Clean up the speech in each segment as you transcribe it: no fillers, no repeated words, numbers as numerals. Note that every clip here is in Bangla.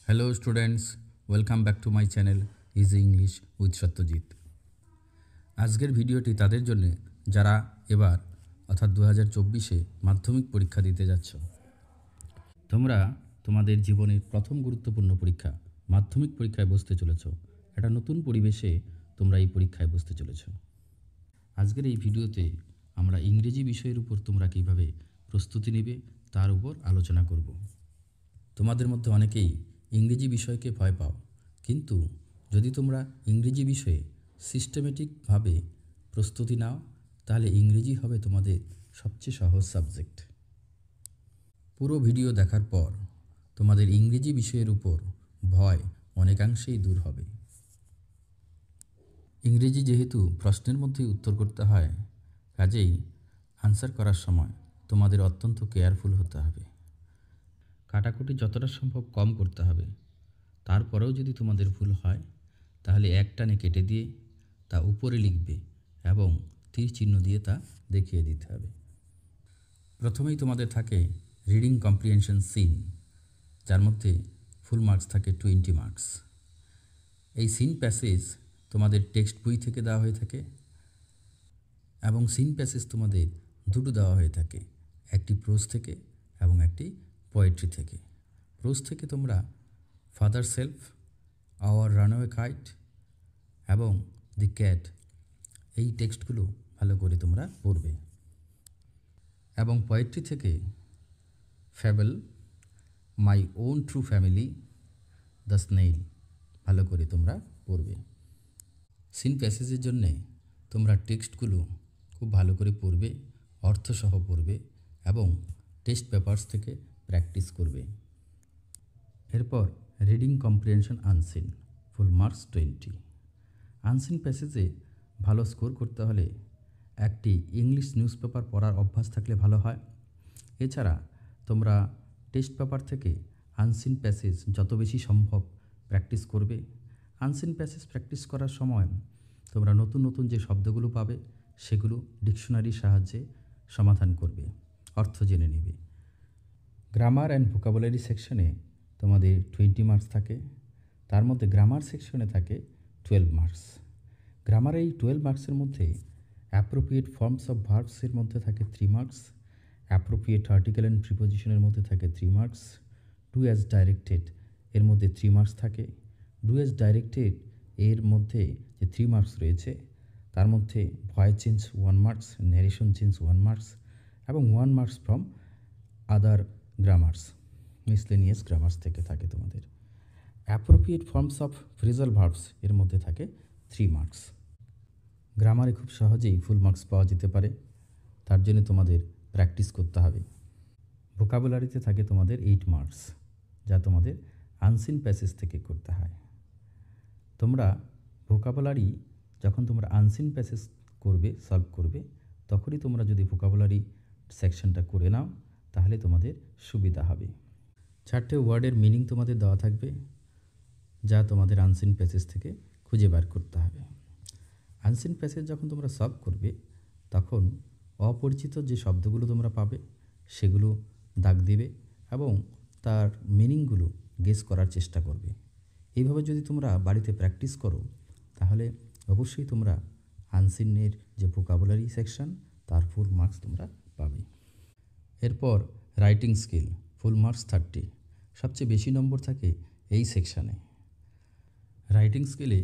Hello students, welcome back to my channel easy English with Satyajit. আজকের ভিডিওটি তাদের জন্য যারা এবার অর্থাৎ 2024-এ মাধ্যমিক পরীক্ষা দিতে যাচ্ছ। তোমরা তোমাদের জীবনের প্রথম গুরুত্বপূর্ণ পরীক্ষা মাধ্যমিক পরীক্ষায় বসতে চলেছ। একটা নতুন পরিবেশে তোমরা এই পরীক্ষায় বসতে চলেছ। আজকের এই ভিডিওতে আমরা ইংরেজি বিষয়ের উপর তোমরা কীভাবে প্রস্তুতি নেবে তার উপর আলোচনা করব। তোমাদের মধ্যে অনেকেই ইংরেজি বিষয়কে ভয় পাও, কিন্তু যদি তোমরা ইংরেজি বিষয়ে সিস্টেমেটিকভাবে প্রস্তুতি নাও তাহলে ইংরেজি হবে তোমাদের সবচেয়ে সহজ সাবজেক্ট। পুরো ভিডিও দেখার পর তোমাদের ইংরেজি বিষয়ের উপর ভয় অনেকাংশেই দূর হবে। ইংরেজি যেহেতু প্রশ্নের মধ্যেই উত্তর করতে হয়, কাজেই আনসার করার সময় তোমাদের অত্যন্ত কেয়ারফুল হতে হবে। কাটাকুটি যতটা সম্ভব কম করতে হবে। তারপরেও যদি তোমাদের ভুল হয় তাহলে এক টানে কেটে দিয়ে তা উপরে লিখবে এবং তীর চিহ্ন দিয়ে তা দেখিয়ে দিতে হবে। প্রথমেই তোমাদের থাকে রিডিং কম্প্রিহেনশন সিন, যার মধ্যে ফুল মার্কস থাকে 20 মার্কস। এই সিন প্যাসেজ তোমাদের টেক্সট বই থেকে দেওয়া হয়ে থাকে এবং সিন প্যাসেজ তোমাদের দুটো দেওয়া হয়ে থাকে, একটি প্রোজ থেকে এবং একটি পোয়েট্রি থেকে। প্রোজ থেকে তোমরা father self, our runway kite এবং দি ক্যাট, এই টেক্সটগুলো ভালো করে তোমরা পড়বে। এবং পোয়েট্রি থেকে fable, my own true family, the snail, ভালো করে তোমরা পড়বে। সিন প্যাসেজের জন্যে তোমরা টেক্সটগুলো খুব ভালো করে পড়বে, অর্থসহ পড়বে এবং টেস্ট পেপারস থেকে প্র্যাকটিস করবে। এরপর reading comprehension unseen, full marks 20। Unseen প্যাসেজে ভালো স্কোর করতে হলে একটি ইংলিশ নিউজ পেপার পড়ার অভ্যাস থাকলে ভালো হয়। এছাড়া তোমরা টেস্ট পেপার থেকে আনসিন প্যাসেজ যত বেশি সম্ভব প্র্যাকটিস করবে। আনসিন প্যাসেজ প্র্যাকটিস করার সময় তোমরা নতুন নতুন যে শব্দগুলো পাবে সেগুলো ডিকশনারির সাহায্যে সমাধান করবে, অর্থ জেনে নেবে। গ্রামার অ্যান্ড ভোকাবুলারি সেকশনে তোমাদের 20 মার্কস থাকে, তার মধ্যে গ্রামার সেকশনে থাকে 12 মার্কস। গ্রামারে এই 12 মার্কসের মধ্যে অ্যাপ্রোপ্রিয়েট ফর্মস অফ ভার্বসের মধ্যে থাকে 3 মার্কস, অ্যাপ্রোপ্রিয়েট আর্টিকেল অ্যান্ড প্রিপোজিশনের মধ্যে থাকে 3 মার্কস, ডু অ্যাজ ডাইরেক্টেড এর মধ্যে 3 মার্কস থাকে। ডু অ্যাজ ডাইরেক্টেড এর মধ্যে যে 3 মার্কস রয়েছে তার মধ্যে voice change 1 marks, narration change 1 marks এবং 1 marks from other grammars, miscellaneous grammars থেকে থাকে তোমাদের। Appropriate forms of phrasal verbs এর মধ্যে থাকে 3 মার্কস। গ্রামারে খুব সহজেই ফুল মার্কস পাওয়া যেতে পারে, তার জন্য তোমাদের প্র্যাকটিস করতে হবে। ভোকাবুলারিতে থাকে তোমাদের 8 মার্কস, যা তোমাদের আনসিন প্যাসেজ থেকে করতে হয়। তোমরা ভোকাবুলারি যখন তোমরা আনসিন প্যাসেজ করবে, সলভ করবে, তখনই তোমরা যদি ভোকাবুলারি সেকশনটা করে নাও তাহলে তোমাদের সুবিধা হবে। 4টে ওয়ার্ডের মিনিং তোমাদের দেওয়া থাকবে, যা তোমাদের আনসিন প্যাসেজ থেকে খুঁজে বার করতে হবে। আনসিন প্যাসেজ যখন তোমরা সলভ করবে তখন অপরিচিত যে শব্দগুলো তোমরা পাবে সেগুলো দাগ দিবে এবং তার মিনিংগুলো গেস করার চেষ্টা করবে। এইভাবে যদি তোমরা বাড়িতে প্র্যাকটিস করো তাহলে অবশ্যই তোমরা আনসিনের যে ভোকাবুলারি সেকশন তার ফুল মার্কস তোমরা পাবে। এরপর রাইটিং স্কিল, ফুল মার্কস 30। সবচেয়ে বেশি নম্বর থাকে এই সেকশানে। রাইটিং স্কিলে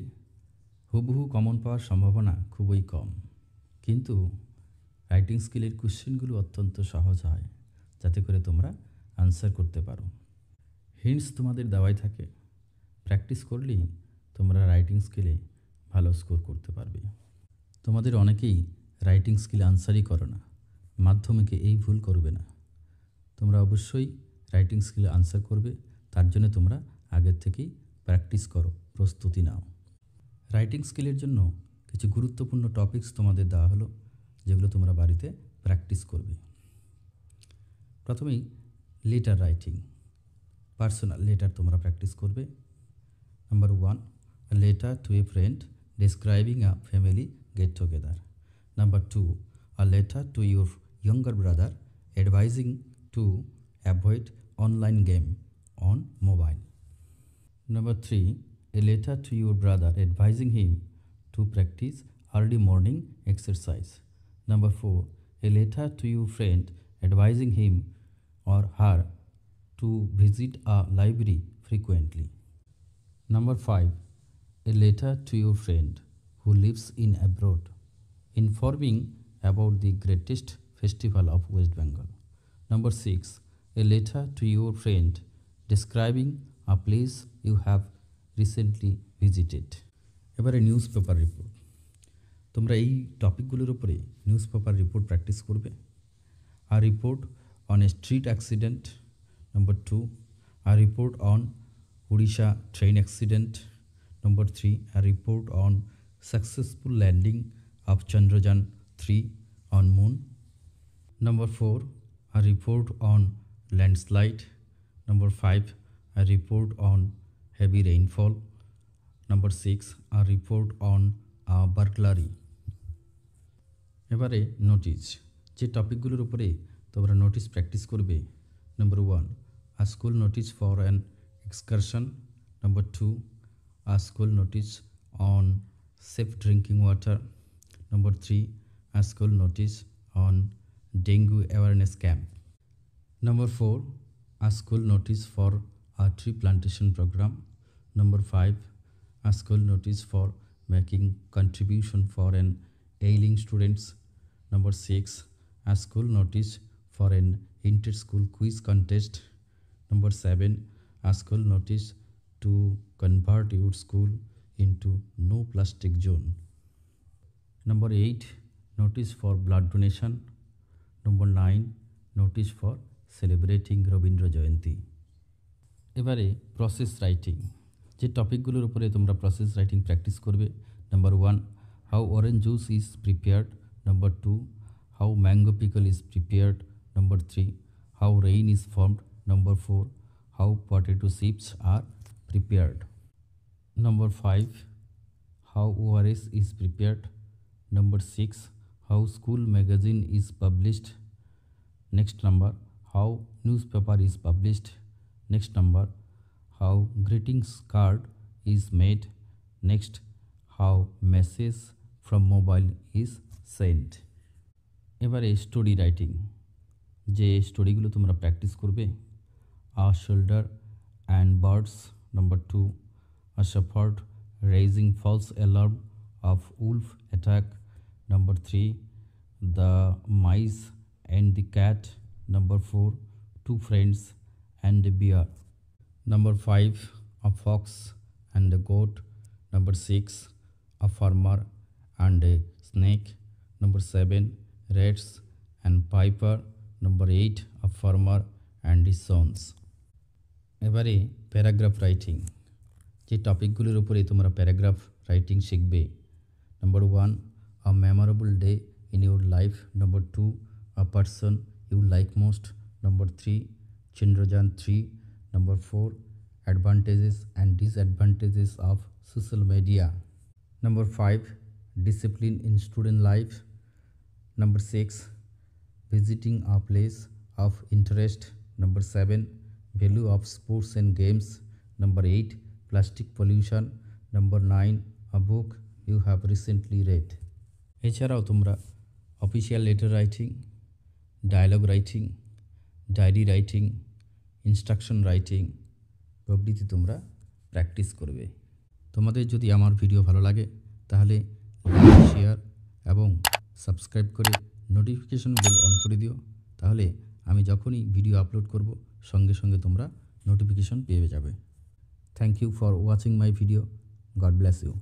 হুবহু কমন পাওয়ার সম্ভাবনা খুবই কম, কিন্তু রাইটিং স্কিলের কোশ্চেনগুলো অত্যন্ত সহজ হয় যাতে করে তোমরা আনসার করতে পারো। হিন্টস তোমাদের দেওয়াই থাকে, প্র্যাকটিস করলেই তোমরা রাইটিং স্কিলে ভালো স্কোর করতে পারবে। তোমাদের অনেকেই রাইটিং স্কিলে আনসারই করো না, মাধ্যমিকে এই ভুল করবে না। তোমরা অবশ্যই রাইটিং স্কিলে আনসার করবে, তার জন্য তোমরা আগের থেকেই প্র্যাকটিস করো, প্রস্তুতি নাও। রাইটিং স্কিলের জন্য কিছু গুরুত্বপূর্ণ টপিকস তোমাদের দেওয়া হলো, যেগুলো তোমরা বাড়িতে প্র্যাকটিস করবে। প্রথমেই লেটার রাইটিং, পার্সোনাল লেটার তোমরা প্র্যাকটিস করবে। Number 1, a letter to a friend describing a family get together. Number 2, a letter to your younger brother advising to avoid online game on mobile. Number 3. A letter to your brother advising him to practice early morning exercise. Number 4. A letter to your friend advising him or her to visit a library frequently. Number 5. A letter to your friend who lives in abroad informing about the greatest festival of West Bengal. Number 6. A letter to your friend describing a place you have recently visited. এবারে নিউজ পেপার রিপোর্ট। তোমরা এই টপিকগুলোর উপরে নিউজ পেপার রিপোর্ট প্র্যাকটিস করবে। A report on a street accident. Number 2. A report on Odisha train accident. Number 3. A report on successful landing of Chandrayaan 3 on moon. Number 4. A report on landslide. Number 5. A report on heavy rainfall. Number 6. A report on a burglary. এবারে নোটিশ। যে টপিকগুলোর উপরে তোমরা নোটিশ প্র্যাকটিস করবে। Number 1. A school notice for an excursion. Number 2. A school notice on safe drinking water. Number 3. A school notice on dengue awareness camp. Number 4. A school notice for a tree plantation program. Number 5. A school notice for making contribution for an ailing students. Number 6. A school notice for an inter-school quiz contest. Number 7. A school notice to convert your school into no plastic zone. Number 8. Notice for blood donation. Number 9. Notice for celebrating Rabindra Jayanti. এবারে প্রসেস রাইটিং। যে টপিকগুলোর উপরে তোমরা প্রসেস রাইটিং প্র্যাকটিস করবে। Number 1. How orange juice is prepared. Number 2. How mango pickle is prepared. Number 3. How rain is formed. Number 4. How potato chips are prepared. Number 5. How ORS is prepared. Number 6. How school magazine is published. Next number. How newspaper is published. Next number. How greetings card is made. Next. How message from mobile is sent. এবারে স্টোরি রাইটিং। যে স্টোরিগুলো তোমরা প্র্যাকটিস করবে। A shoulder and birds. Number 2. A shepherd raising false alarm of wolf attack. Number 3. The mice and the cat. Number 4. Two friends and a bear. Number 5. A fox and a goat. Number 6. A farmer and a snake. Number 7. Rats and piper. Number 8. A farmer and his sons. এবারে প্যারাগ্রাফ রাইটিং। যে টপিকগুলোর উপরে তোমরা প্যারাগ্রাফ রাইটিং শিখবে। Number 1. A memorable day in your life. Number 2. A person you like most. Number 3. Chandrayaan 3. Number 4. Advantages and disadvantages of social media. Number 5. Discipline in student life. Number 6. Visiting a place of interest. Number 7. Value of sports and games. Number 8. Plastic pollution. Number 9. A book you have recently read. এছাড়াও তোমরা official letter writing, dialogue writing, diary writing, instruction writing প্রভৃতি তোমরা প্র্যাকটিস করবে। তোমাদের যদি আমার ভিডিও ভালো লাগে তাহলে লাইক, শেয়ার এবং সাবস্ক্রাইব করে নোটিফিকেশন বেল অন করে দিও। তাহলে আমি যখনই ভিডিও আপলোড করব সঙ্গে সঙ্গে তোমরা নোটিফিকেশন পেয়ে যাবে। Thank you for watching my video. God bless you.